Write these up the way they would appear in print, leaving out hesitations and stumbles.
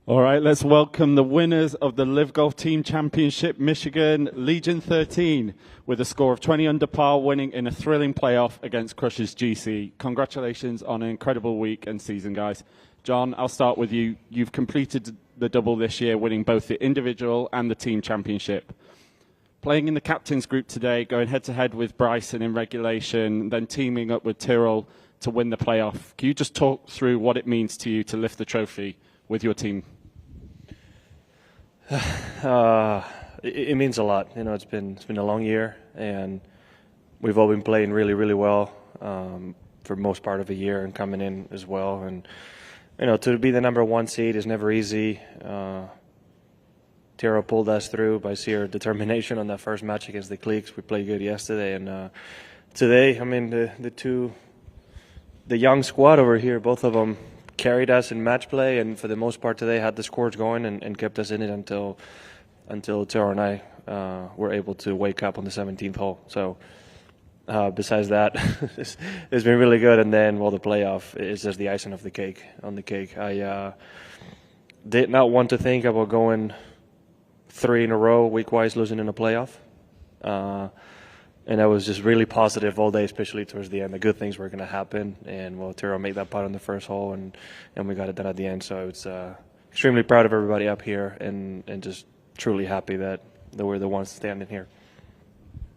All right, let's welcome the winners of the LIV Golf Team Championship, Michigan Legion XIII, with a score of 20 under par, winning in a thrilling playoff against Crushers GC. Congratulations on an incredible week and season, guys. John, I'll start with you. You've completed the double this year, winning both the individual and the team championship. Playing in the captains group today, going head-to-head with Bryson in regulation, then teaming up with Tyrrell to win the playoff. Can you just talk through what it means to you to lift the trophy with your team? It means a lot. You know, it's been a long year, and we've all been playing really, really well for most part of the year, and coming in as well. And you know, to be the #1 seed is never easy. Tyrrell pulled us through by sheer determination on that first match against the Cliques. We played good yesterday, and today, I mean, the young squad over here, both of them carried us in match play, and for the most part today had the scores going and kept us in it until Tyrrell and I were able to wake up on the 17th hole. So besides that, it's been really good. And then, well, the playoff is just the icing of the cake on the cake. I did not want to think about going 3 in a row week-wise losing in a playoff. And I was just really positive all day, especially towards the end. The good things were going to happen. And, well, Tyrrell made that putt on the first hole, and we got it done at the end. So it's extremely proud of everybody up here, and just truly happy that we're the ones standing here.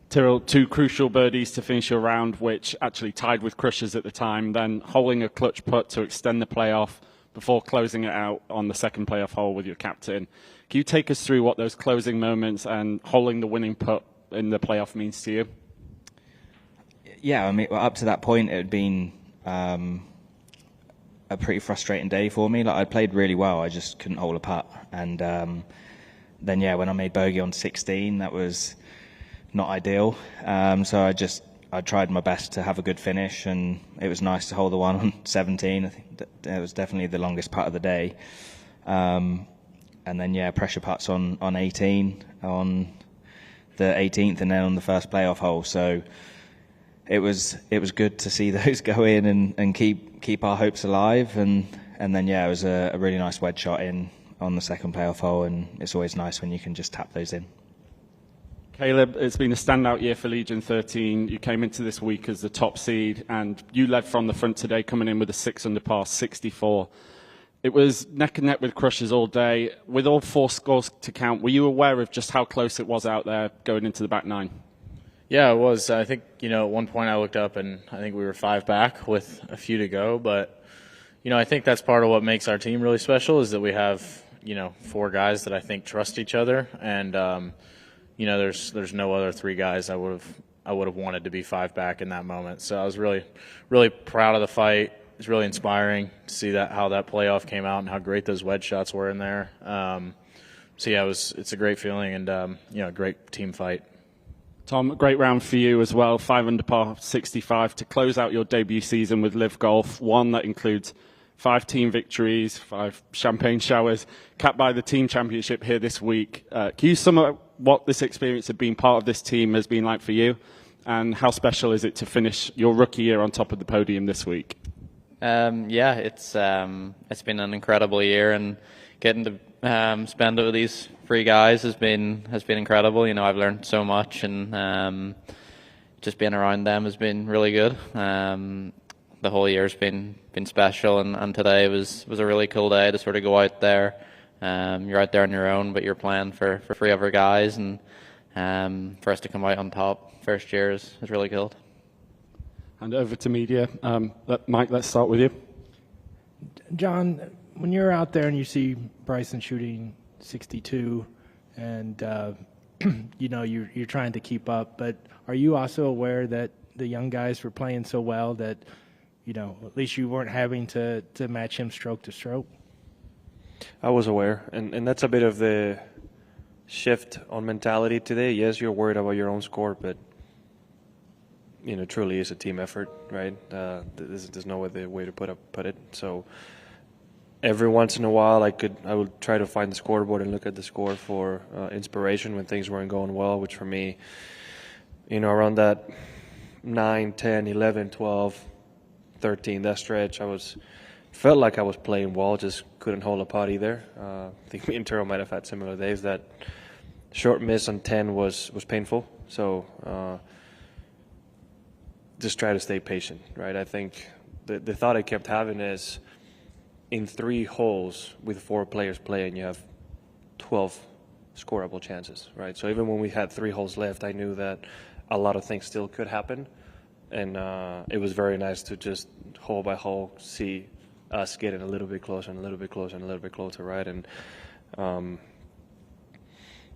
Tyrrell, 2 crucial birdies to finish your round, which actually tied with Crushers at the time, then holding a clutch putt to extend the playoff before closing it out on the second playoff hole with your captain. Can you take us through what those closing moments and holding the winning putt in the playoff means to you? Yeah, I mean, up to that point, it had been a pretty frustrating day for me. Like, I played really well, I just couldn't hold a putt. And then, yeah, when I made bogey on 16, that was not ideal. So I tried my best to have a good finish, and it was nice to hold the one on 17. I think it was definitely the longest putt of the day. And then, yeah, pressure putts on 18, on the 18th, and then on the first playoff hole. So it was good to see those go in and keep our hopes alive. And then, yeah, it was a really nice wedge shot in on the second playoff hole, and it's always nice when you can just tap those in. Caleb, it's been a standout year for Legion XIII. You came into this week as the top seed, and you led from the front today, coming in with a 6 under par, 64. It was neck and neck with Crushers all day. With all 4 scores to count, were you aware of just how close it was out there going into the back 9? Yeah, it was. I think, you know, at one point I looked up and I think we were 5 back with a few to go. But, you know, I think that's part of what makes our team really special, is that we have, you know, 4 guys that I think trust each other. And, you know, there's no other 3 guys I would have wanted to be 5 back in that moment. So I was really, really proud of the fight. It was really inspiring to see how that playoff came out and how great those wedge shots were in there. So, yeah, it's a great feeling, and, you know, a great team fight. Tom, a great round for you as well, 5 under par, 65, to close out your debut season with LIV Golf, one that includes 5 team victories, 5 champagne showers, capped by the team championship here this week. Can you sum up what this experience of being part of this team has been like for you, and how special is it to finish your rookie year on top of the podium this week? Yeah, it's been an incredible year, and getting to spend it with these 3 guys has been incredible. You know, I've learned so much, and just being around them has been really good. The whole year's been special, and today was a really cool day to sort of go out there. You're out there on your own, but you're playing for 3 other guys, and for us to come out on top first year is really cool. And over to media. Mike, let's start with you. John, when you're out there and you see Bryson shooting 62, and you know you're trying to keep up, but are you also aware that the young guys were playing so well that, you know, at least you weren't having to match him stroke to stroke? I was aware, and that's a bit of the shift on mentality today. Yes, you're worried about your own score, but, you know, truly is a team effort, right? There's no other way to put it. So every once in a while, I would try to find the scoreboard and look at the score for inspiration when things weren't going well, which for me, you know, around that 9, 10, 11, 12, 13, that stretch, I was felt like I was playing well, just couldn't hold a putt either. I think me and Tyrrell might have had similar days. That short miss on 10 was painful. So just try to stay patient, right? I think the thought I kept having is, in 3 holes with 4 players playing, you have 12 scoreable chances, right? So even when we had 3 holes left, I knew that a lot of things still could happen. And it was very nice to just hole by hole see us getting a little bit closer and a little bit closer and a little bit closer, right? And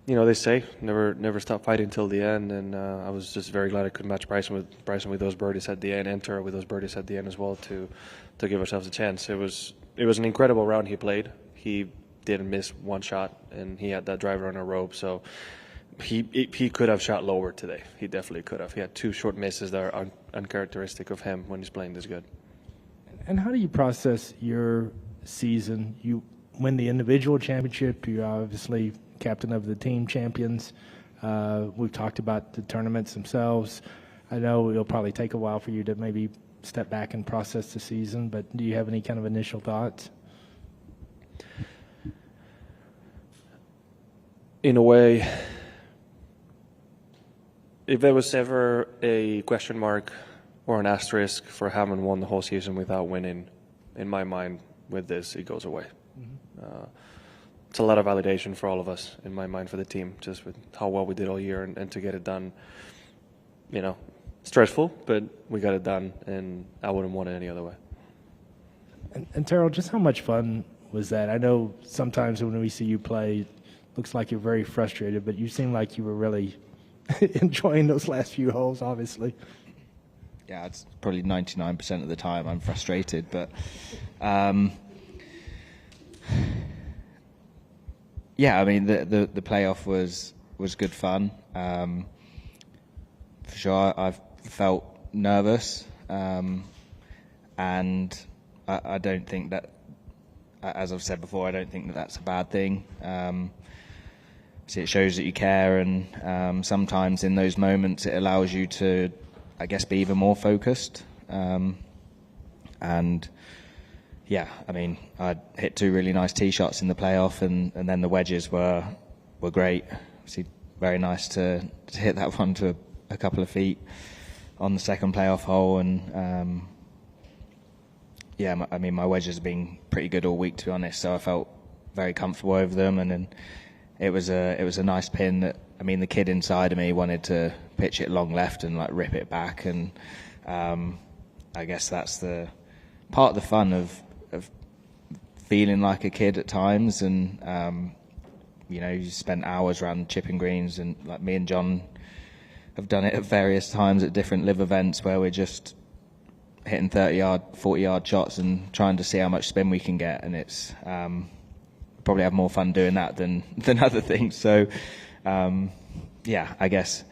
you know, they say never stop fighting till the end. And I was just very glad I could match Bryson with those birdies at the end, and Tyrrell with those birdies at the end as well to give ourselves a chance. It was an incredible round he played. He didn't miss one shot, and he had that driver on a rope. So he could have shot lower today. He definitely could have. He had 2 short misses that are uncharacteristic of him when he's playing this good. And how do you process your season? You win the individual championship. You're obviously captain of the team champions. We've talked about the tournaments themselves. I know it'll probably take a while for you to maybe step back and process the season, but do you have any kind of initial thoughts? In a way, if there was ever a question mark or an asterisk for having won the whole season without winning, in my mind, with this, it goes away. It's a lot of validation for all of us, in my mind, for the team, just with how well we did all year, and to get it done. You know, stressful, but we got it done, and I wouldn't want it any other way. And Tyrrell, just how much fun was that? I know sometimes when we see you play, looks like you're very frustrated, but you seem like you were really enjoying those last few holes, obviously. Yeah, it's probably 99% of the time I'm frustrated, but yeah, I mean the playoff was good fun. For sure, I've felt nervous, and I don't think that, as I've said before, I don't think that that's a bad thing. See, it shows that you care, and sometimes in those moments it allows you to, I guess, be even more focused. And yeah, I mean, I hit 2 really nice tee shots in the playoff, and then the wedges were great. See, very nice to hit that one to a couple of feet on the second playoff hole, and yeah, I mean, my wedges have been pretty good all week, to be honest. So I felt very comfortable over them, and then it was a nice pin that, I mean, the kid inside of me wanted to pitch it long left and like rip it back, and I guess that's the part of the fun of feeling like a kid at times. And you know, you spent hours around chipping greens, and like me and John have done it at various times at different live events where we're just hitting 30-yard, 40-yard shots and trying to see how much spin we can get, and it's probably have more fun doing that than other things. So yeah, I guess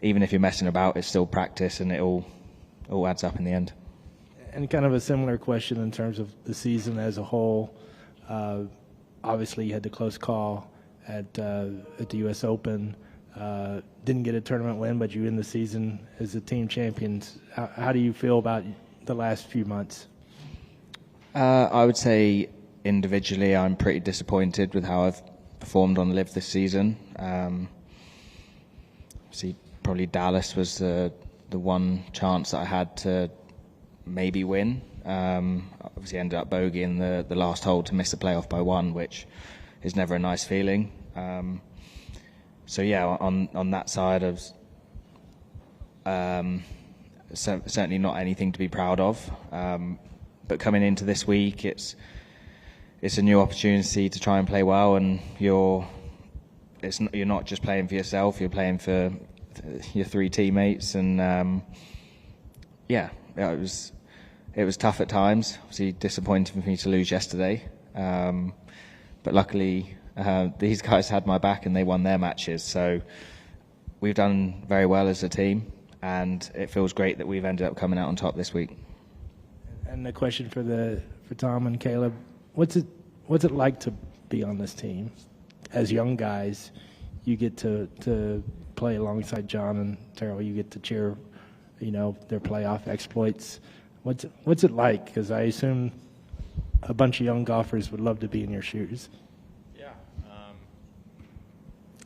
even if you're messing about, it's still practice, and it all adds up in the end. And kind of a similar question in terms of the season as a whole. Obviously, you had the close call at the U.S. Open. Didn't get a tournament win, but you end the season as the team champions. How do you feel about the last few months? I would say individually, I'm pretty disappointed with how I've performed on LIV this season. See, probably Dallas was the one chance that I had to maybe win. Obviously ended up bogeying the last hole to miss the playoff by 1, which is never a nice feeling. So yeah, on that side of certainly not anything to be proud of. But coming into this week, it's a new opportunity to try and play well, and you're not just playing for yourself, you're playing for your 3 teammates, and yeah, it was tough at times. Obviously disappointing for me to lose yesterday, but luckily these guys had my back and they won their matches. So we've done very well as a team, and it feels great that we've ended up coming out on top this week. And the question for Tom and Caleb, what's it like to be on this team? As young guys, you get to play alongside John and Tyrrell. You get to cheer, you know, their playoff exploits. What's it like? Because I assume a bunch of young golfers would love to be in your shoes. Yeah.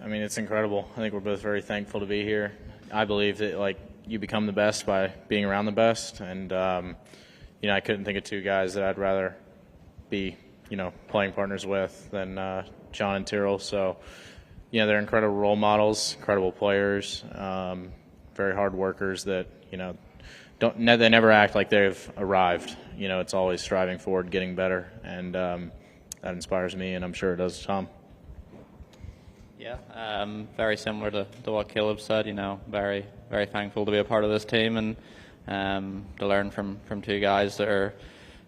I mean, it's incredible. I think we're both very thankful to be here. I believe that, like, you become the best by being around the best. And, you know, I couldn't think of two guys that I'd rather be, you know, playing partners with than John and Tyrrell. So, you know, they're incredible role models, incredible players, very hard workers that, you know, they never act like they've arrived. You know, it's always striving forward, getting better. And that inspires me, and I'm sure it does Tom. Yeah, very similar to what Caleb said. You know, very thankful to be a part of this team and to learn from two guys that are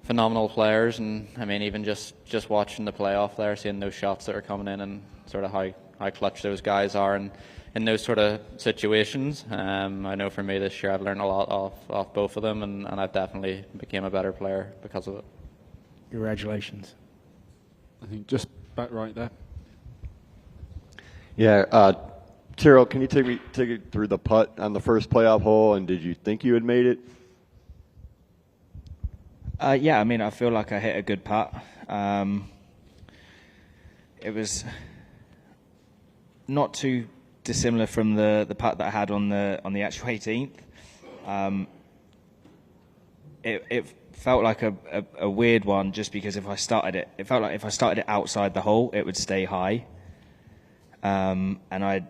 phenomenal players. And I mean, even just watching the playoff there, seeing those shots that are coming in and sort of how clutch those guys are and in those sort of situations. I know for me this year I've learned a lot off both of them, and I've definitely became a better player because of it. Congratulations. I think just back right there. Yeah, Tyrrell, can you take it through the putt on the first playoff hole, and did you think you had made it? Yeah, I mean, I feel like I hit a good putt. It was not too dissimilar from the putt that I had on the actual 18th. It felt like a weird one just because it felt like if I started it outside the hole, it would stay high. And I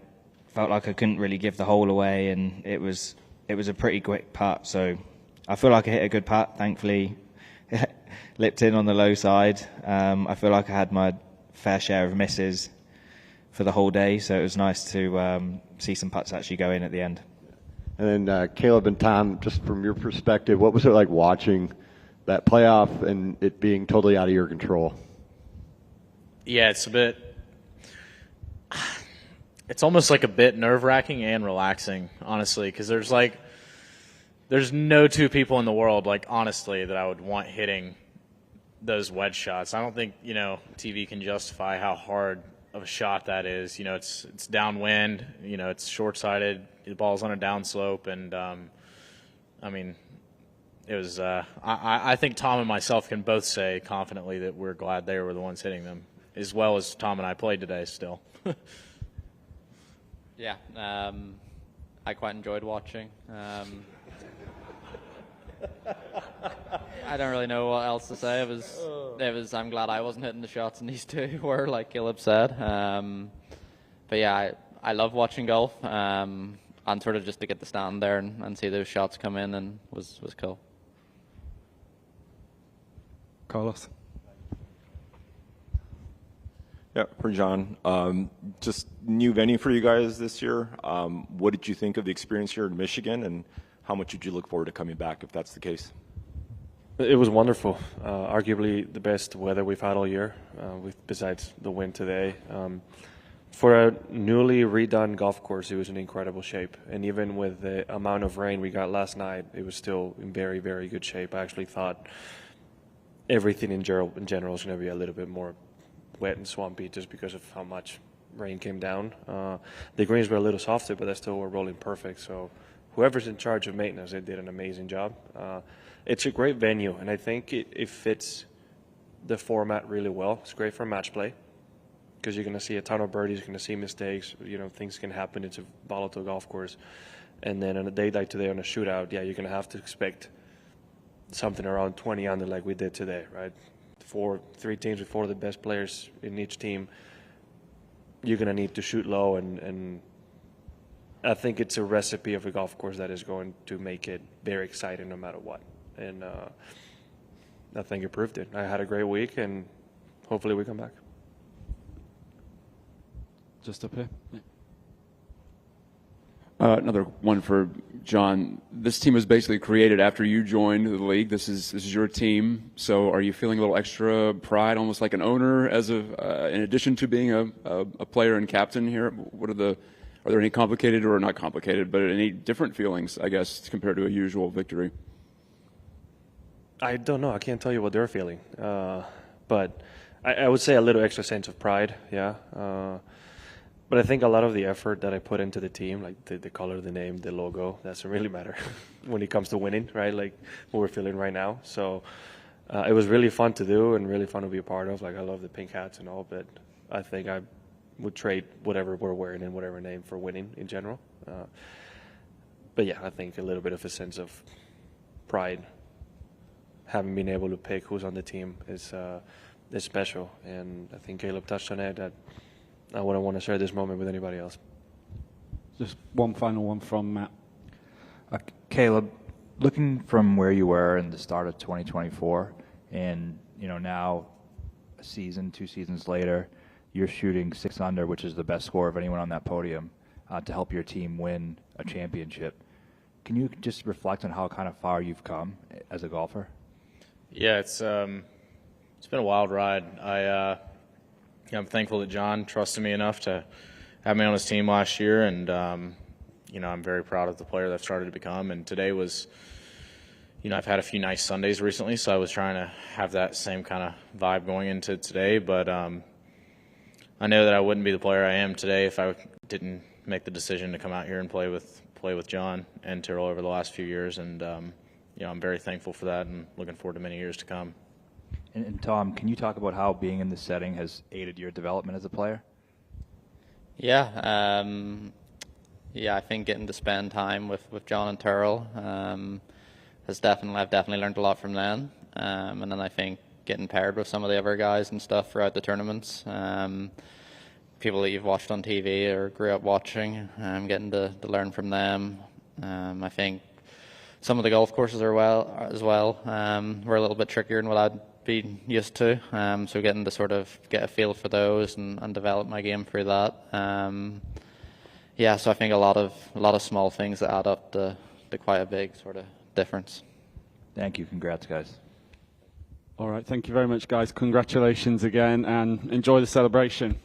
felt like I couldn't really give the hole away, and it was a pretty quick putt. So I feel like I hit a good putt. Thankfully, lipped in on the low side. I feel like I had my fair share of misses for the whole day, so it was nice to see some putts actually go in at the end. And then Caleb and Tom, just from your perspective, what was it like watching that playoff and it being totally out of your control? Yeah, it's almost like a bit nerve-wracking and relaxing, honestly, because there's no two people in the world, like, honestly, that I would want hitting those wedge shots. I don't think, you know, TV can justify how hard of a shot that is. You know, it's downwind, you know, it's short-sided, the ball's on a downslope, and, I mean, it was, I think Tom and myself can both say confidently that we're glad they were the ones hitting them, as well as Tom and I played today still. Yeah, I quite enjoyed watching. I don't really know what else to say. It was. I'm glad I wasn't hitting the shots, and these two were, like Caleb said. But yeah, I love watching golf, and sort of just to get to stand there and see those shots come in, and was cool. Carlos. Yeah, for John. Just new venue for you guys this year. What did you think of the experience here in Michigan, and how much would you look forward to coming back if that's the case? It was wonderful. Arguably the best weather we've had all year, besides the wind today. For a newly redone golf course, it was in incredible shape. And even with the amount of rain we got last night, it was still in very, very good shape. I actually thought everything in general is going to be a little bit more wet and swampy just because of how much rain came down. The greens were a little softer, but they still were rolling perfect. So whoever's in charge of maintenance, they did an amazing job. It's a great venue, and I think it fits the format really well. It's great for match play because you're going to see a ton of birdies, you're going to see mistakes. You know, things can happen. It's a volatile golf course. And then on a day like today on a shootout, yeah, you're going to have to expect something around 20 under like we did today, right? Three teams with four of the best players in each team, you're going to need to shoot low, and I think it's a recipe of a golf course that is going to make it very exciting no matter what. And I think it proved it. I had a great week, and hopefully we come back. Just up here. Yeah. Another one for John. This team was basically created after you joined the league. This is your team. So are you feeling a little extra pride, almost like an owner, in addition to being a player and captain here? Are there any complicated, or not complicated, but any different feelings, I guess, compared to a usual victory? I don't know. I can't tell you what they're feeling. But I would say a little extra sense of pride, yeah. But I think a lot of the effort that I put into the team, like the color, the name, the logo, doesn't really matter when it comes to winning, right? Like what we're feeling right now. So It was really fun to do and really fun to be a part of. Like, I love the pink hats and all, but I think I would trade whatever we're wearing in whatever name for winning in general. But yeah, I think a little bit of a sense of pride, having been able to pick who's on the team is special. And I think Caleb touched on it, that I wouldn't want to share this moment with anybody else. Just one final one from Matt. Caleb, looking from where you were in the start of 2024, and now a season, 2 seasons later, you're shooting 6 under, which is the best score of anyone on that podium, to help your team win a championship. Can you just reflect on how kind of far you've come as a golfer? Yeah, it's been a wild ride. I'm thankful that John trusted me enough to have me on his team last year, and I'm very proud of the player that I've started to become. And today was, I've had a few nice Sundays recently, so I was trying to have that same kind of vibe going into today. But I know that I wouldn't be the player I am today if I didn't make the decision to come out here and play with John and Tyrrell over the last few years. And I'm very thankful for that and looking forward to many years to come. And Tom, can you talk about how being in this setting has aided your development as a player? Yeah, I think getting to spend time with John and Tyrrell I've definitely learned a lot from them. And then I think getting paired with some of the other guys and stuff throughout the tournaments, people that you've watched on TV or grew up watching, getting to learn from them. I think some of the golf courses were a little bit trickier than what I'd be used to. So getting to sort of get a feel for those and develop my game through that. So I think a lot of small things that add up to quite a big sort of difference. Thank you. Congrats, guys. All right. Thank you very much, guys. Congratulations again, and enjoy the celebration.